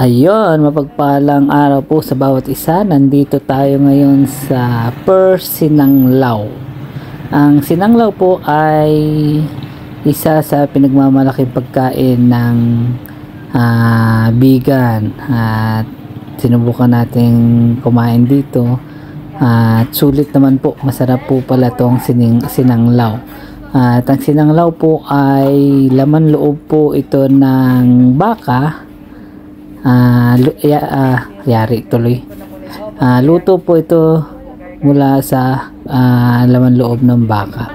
Ayun, mapagpalang araw po sa bawat isa. Nandito tayo ngayon sa Sinanglaw. Ang sinanglaw po ay isa sa pinagmamalaking pagkain ng vegan, at sinubukan nating kumain dito at sulit naman po. Masarap po pala tong sinanglaw. At ang sinanglaw po ay laman loob po ito ng baka. Yari tuloy. Luto po ito mula sa laman loob ng baka.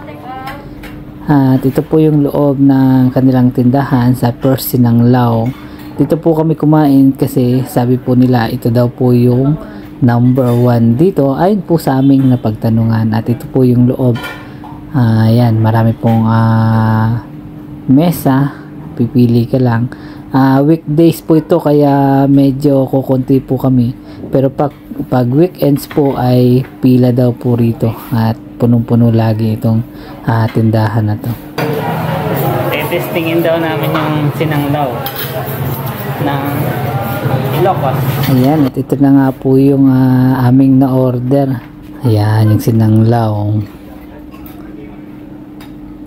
At ito po yung loob ng kanilang tindahan sa Sinanglaw. Dito po kami kumain kasi sabi po nila ito daw po yung number 1 dito ayon po sa aming napagtanungan. At ito po yung loob. Yan, marami pong mesa, pipili ka lang. Weekdays po ito kaya medyo kukunti po kami, pero pag weekends po ay pila daw po rito at punong-puno lagi itong tindahan na to. Testingin daw namin yung sinanglaw ng Ilocos. Ayan, at ito na nga po yung aming na order. Ayan, yung sinanglaw.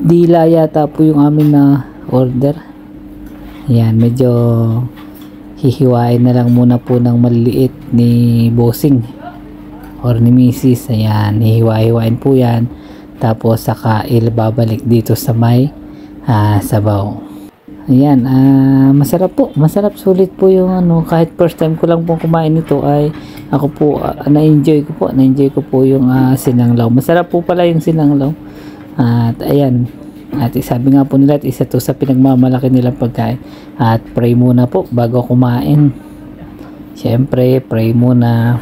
Dila yata po yung aming na order. Yan, medyo hihiwain na lang muna po ng maliliit ni Bossing or ni Mrs. Ayan, hihiwa-hiwain po yan. Tapos saka babalik dito sa may sabaw. Ayan, masarap po. Masarap, sulit po yung kahit first time ko lang pong kumain nito ay ako po, na-enjoy ko po yung sinanglaw. Masarap po pala yung sinanglaw. At ayan, at sabi nga po nila, isa to sa pinagmamalaki nilang pagkain. At pray muna po bago kumain. Siyempre, pray muna.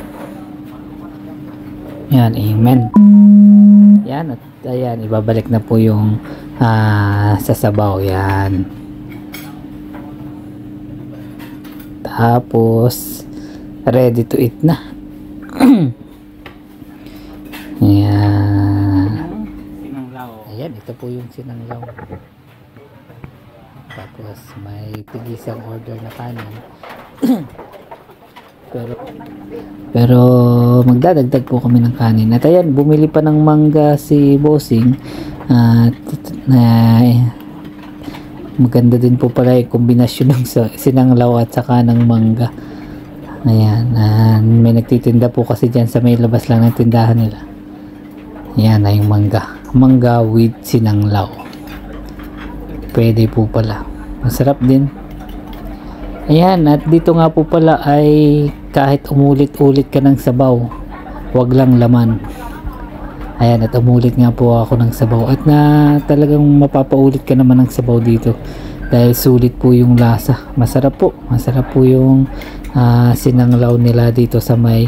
Yan, amen. Yan, at ayan, ibabalik na po yung sasabaw. Yan. Tapos, ready to eat na. Yan. Ayan, ito po yung sinanglaw. Tapos may tigisang order na kanin. pero magdadagdag po kami ng kanin. At ayan, bumili pa ng mangga si Bossing. At maganda din po pala yung kombinasyon ng sinanglaw at saka ng mangga. Ayan, may nagtitinda po kasi dyan sa may labas lang ng tindahan nila. Ayan na yung mangga with sinanglaw. Pwede po pala, masarap din. Ayan, at dito nga po pala ay kahit umulit-ulit ka ng sabaw, wag lang laman. Ayan, at umulit nga po ako ng sabaw, at talagang mapapaulit ka naman ng sabaw dito dahil sulit po yung lasa. Masarap po yung sinanglaw nila dito sa may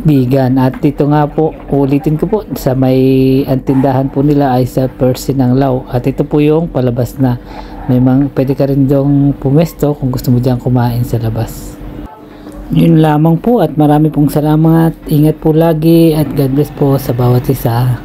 vegan. At dito nga po, ulitin ko po, sa may tindahan po nila ay sa Sinanglaw. At ito po yung palabas na pwede ka rin dong pumesto kung gusto mo dyan kumain sa labas. Yun lamang po, at marami pong salamat. Ingat po lagi at God bless po sa bawat isa.